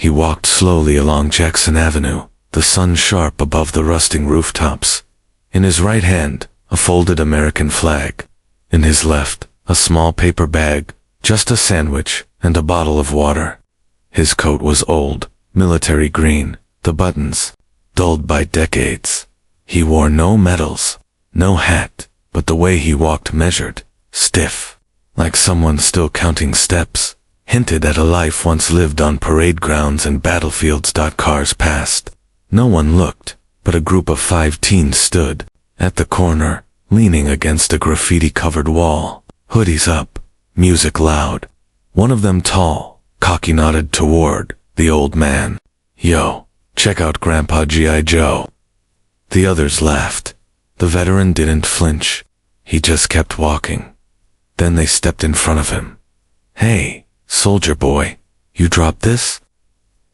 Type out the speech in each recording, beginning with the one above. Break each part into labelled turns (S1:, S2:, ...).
S1: He walked slowly along Jackson Avenue, the sun sharp above the rusting rooftops. In his right hand, a folded American flag. In his left, a small paper bag, just a sandwich and a bottle of water. His coat was old, military green, the buttons dulled by decades. He wore no medals, no hat, but the way he walked measured, stiff, like someone still counting steps, hinted at a life once lived on parade grounds and battlefields. Cars passed. No one looked, but a group of 5 teens stood at the corner, leaning against a graffiti-covered wall, hoodies up, music loud. One of them tall, cocky, nodded toward the old man. "Yo, check out Grandpa G.I. Joe." The others laughed. The veteran didn't flinch. He just kept walking. Then they stepped in front of him. "Hey, soldier boy, you dropped this?"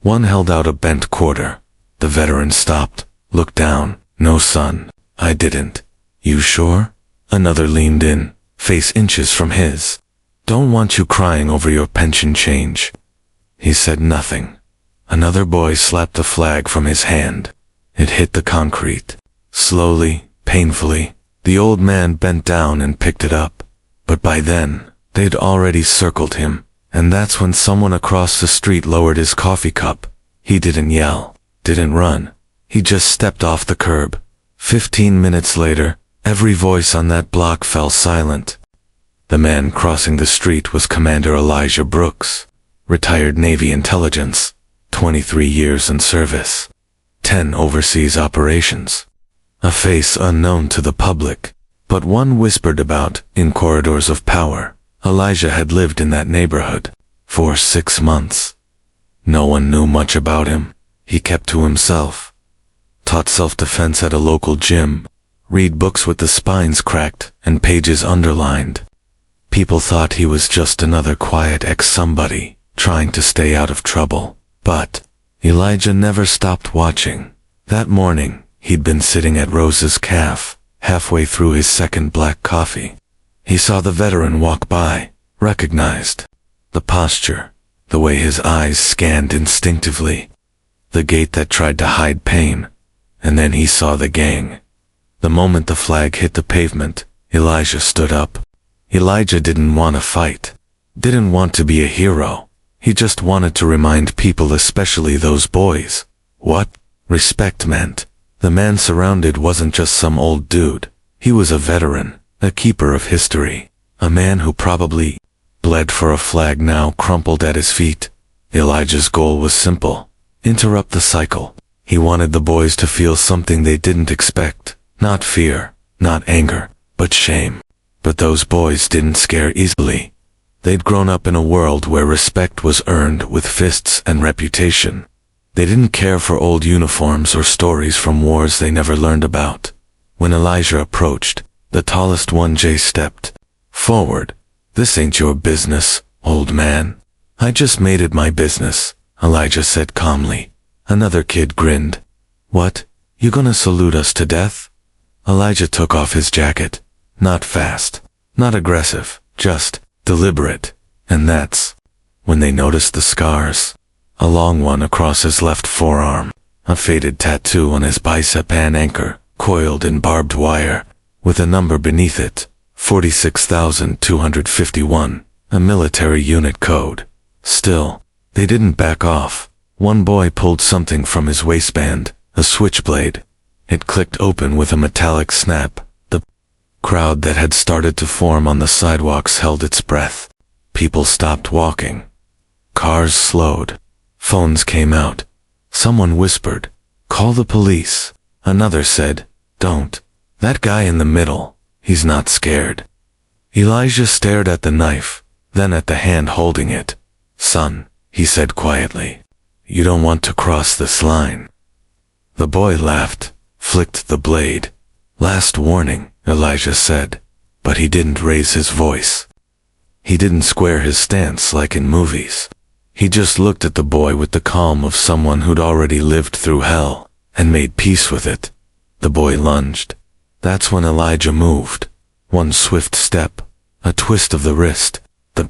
S1: One held out a bent quarter. The veteran stopped, looked down. "No, son, I didn't." "You sure?" Another leaned in, face inches from his. "Don't want you crying over your pension change." He said nothing. Another boy slapped the flag from his hand. It hit the concrete. Slowly, painfully, the old man bent down and picked it up. But by then, they'd already circled him, and that's when someone across the street lowered his coffee cup. He didn't yell, didn't run. He just stepped off the curb. 15 minutes later, every voice on that block fell silent. The man crossing the street was Commander Elijah Brooks, retired Navy intelligence, 23 years in service, 10 overseas operations. A face unknown to the public, but one whispered about in corridors of power. Elijah had lived in that neighborhood for 6 months. No one knew much about him. He kept to himself. Taught self-defense at a local gym. Read books with the spines cracked and pages underlined. People thought he was just another quiet ex-somebody trying to stay out of trouble. But Elijah never stopped watching. That morning, he'd been sitting at Rose's Cafe, halfway through his second black coffee. He saw the veteran walk by, recognized the posture, the way his eyes scanned instinctively, the gait that tried to hide pain. And then he saw the gang. The moment the flag hit the pavement, Elijah stood up. Elijah didn't want to fight, didn't want to be a hero. He just wanted to remind people, especially those boys, what respect meant. The man surrounded wasn't just some old dude. He was a veteran, a keeper of history, a man who probably bled for a flag now crumpled at his feet. Elijah's goal was simple: interrupt the cycle. He wanted the boys to feel something they didn't expect. Not fear, not anger, but shame. But those boys didn't scare easily. They'd grown up in a world where respect was earned with fists and reputation. They didn't care for old uniforms or stories from wars they never learned about. When Elijah approached, the tallest one stepped forward. "This ain't your business, old man." "I just made it my business," Elijah said calmly. Another kid grinned. "What, you gonna salute us to death?" Elijah took off his jacket. Not fast, not aggressive, just deliberate. And that's when they noticed the scars. A long one across his left forearm, a faded tattoo on his bicep, an anchor coiled in barbed wire, with a number beneath it, 46,251, a military unit code. Still, they didn't back off. One boy pulled something from his waistband, a switchblade. It clicked open with a metallic snap. The crowd that had started to form on the sidewalks held its breath. People stopped walking. Cars slowed. Phones came out. Someone whispered, "Call the police." Another said, "Don't. That guy in the middle, he's not scared." Elijah stared at the knife, then at the hand holding it. "Son," he said quietly, "you don't want to cross this line." The boy laughed, flicked the blade. "Last warning," Elijah said, but he didn't raise his voice. He didn't square his stance like in movies. He just looked at the boy with the calm of someone who'd already lived through hell and made peace with it. The boy lunged. That's when Elijah moved. One swift step, a twist of the wrist. The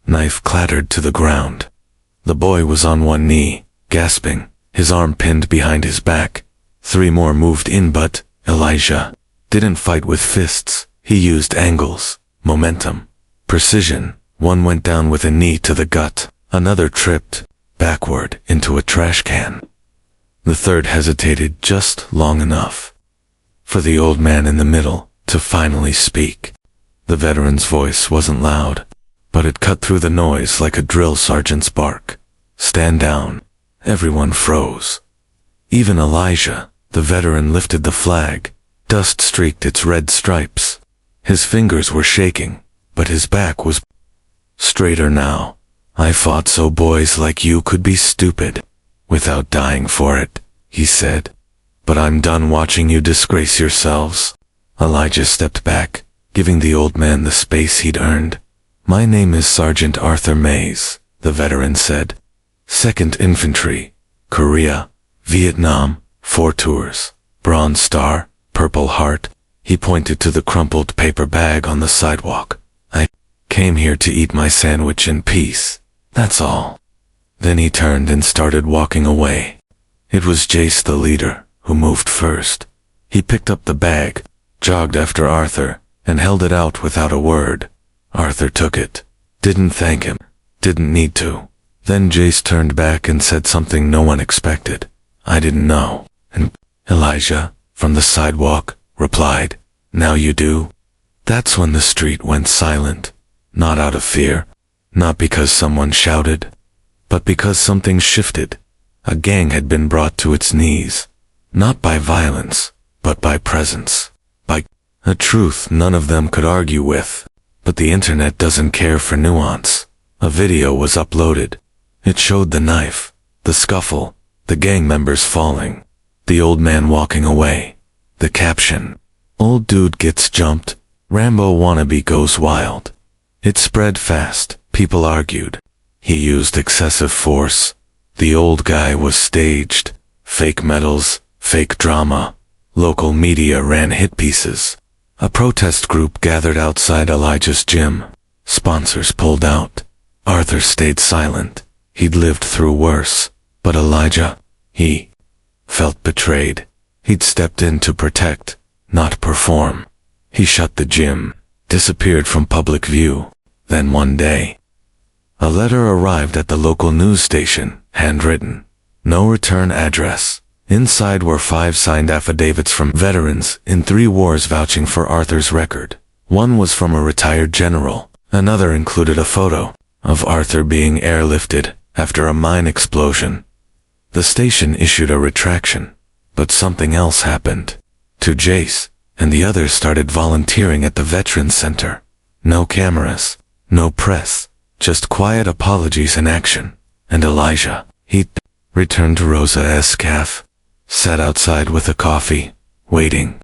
S1: knife clattered to the ground. The boy was on one knee, gasping, his arm pinned behind his back. 3 more moved in, but Elijah didn't fight with fists. He used angles, momentum, precision. One went down with a knee to the gut. Another tripped backward into a trash can. The third hesitated just long enough for the old man in the middle to finally speak. The veteran's voice wasn't loud, but it cut through the noise like a drill sergeant's bark. "Stand down." Everyone froze. Even Elijah, the veteran, lifted the flag. Dust streaked its red stripes. His fingers were shaking, but his back was straighter now. "I fought so boys like you could be stupid without dying for it," he said. "But I'm done watching you disgrace yourselves." Elijah stepped back, giving the old man the space he'd earned. "My name is Sergeant Arthur Mays," the veteran said. "2nd Infantry, Korea, Vietnam, 4 tours, Bronze Star, Purple Heart." He pointed to the crumpled paper bag on the sidewalk. "I came here to eat my sandwich in peace. That's all." Then he turned and started walking away. It was Jace, the leader, who moved first. He picked up the bag, jogged after Arthur, and held it out without a word. Arthur took it. Didn't thank him. Didn't need to. Then Jace turned back and said something no one expected. "I didn't know." And Elijah, from the sidewalk, replied, "Now you do." That's when the street went silent. Not out of fear, not because someone shouted, but because something shifted. A gang had been brought to its knees, not by violence, but by presence, by a truth none of them could argue with. But the internet doesn't care for nuance. A video was uploaded. It showed the knife, the scuffle, the gang members falling, the old man walking away. The caption, "Old dude gets jumped, Rambo wannabe goes wild." It spread fast. People argued. He used excessive force. The old guy was staged. Fake medals, fake drama. Local media ran hit pieces. A protest group gathered outside Elijah's gym. Sponsors pulled out. Arthur stayed silent. He'd lived through worse. But Elijah, he felt betrayed. He'd stepped in to protect, not perform. He shut the gym, disappeared from public view. Then one day, a letter arrived at the local news station, handwritten. No return address. Inside were 5 signed affidavits from veterans in 3 wars vouching for Arthur's record. One was from a retired general. Another included a photo of Arthur being airlifted after a mine explosion. The station issued a retraction. But something else happened to Jace, and the others started volunteering at the Veterans Center. No cameras, no press, just quiet apologies in action. And Elijah, he returned to Rosa's cafe, sat outside with a coffee, waiting.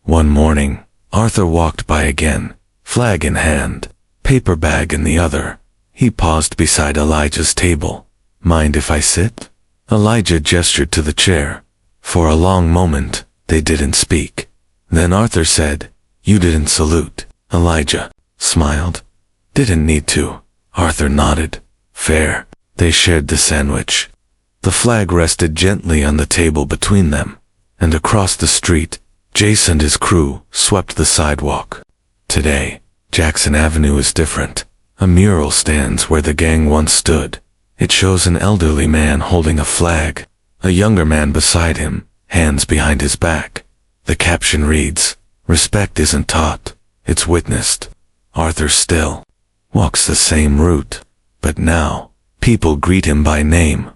S1: One morning, Arthur walked by again, flag in hand, paper bag in the other. He paused beside Elijah's table. "Mind if I sit?" Elijah gestured to the chair. For a long moment, they didn't speak. Then Arthur said, "You didn't salute." Elijah smiled. "Didn't need to." Arthur nodded. "Fair." They shared the sandwich. The flag rested gently on the table between them, and across the street, Jace and his crew swept the sidewalk. Today, Jackson Avenue is different. A mural stands where the gang once stood. It shows an elderly man holding a flag. A younger man beside him, hands behind his back. The caption reads, "Respect isn't taught, it's witnessed." Arthur still walks the same route, but now, people greet him by name.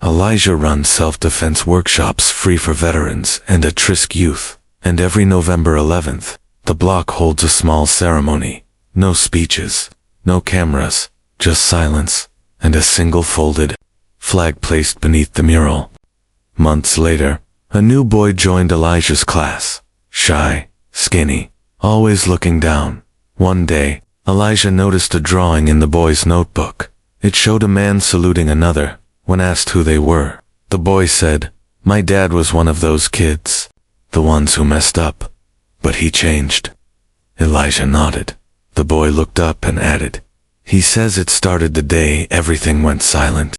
S1: Elijah runs self-defense workshops free for veterans and at-risk youth, and every November 11th, the block holds a small ceremony. No speeches, no cameras, just silence, and a single folded flag placed beneath the mural. Months later, a new boy joined Elijah's class. Shy, skinny, always looking down. One day, Elijah noticed a drawing in the boy's notebook. It showed a man saluting another. When asked who they were, the boy said, "My dad was one of those kids. The ones who messed up. But he changed." Elijah nodded. The boy looked up and added, "He says it started the day everything went silent."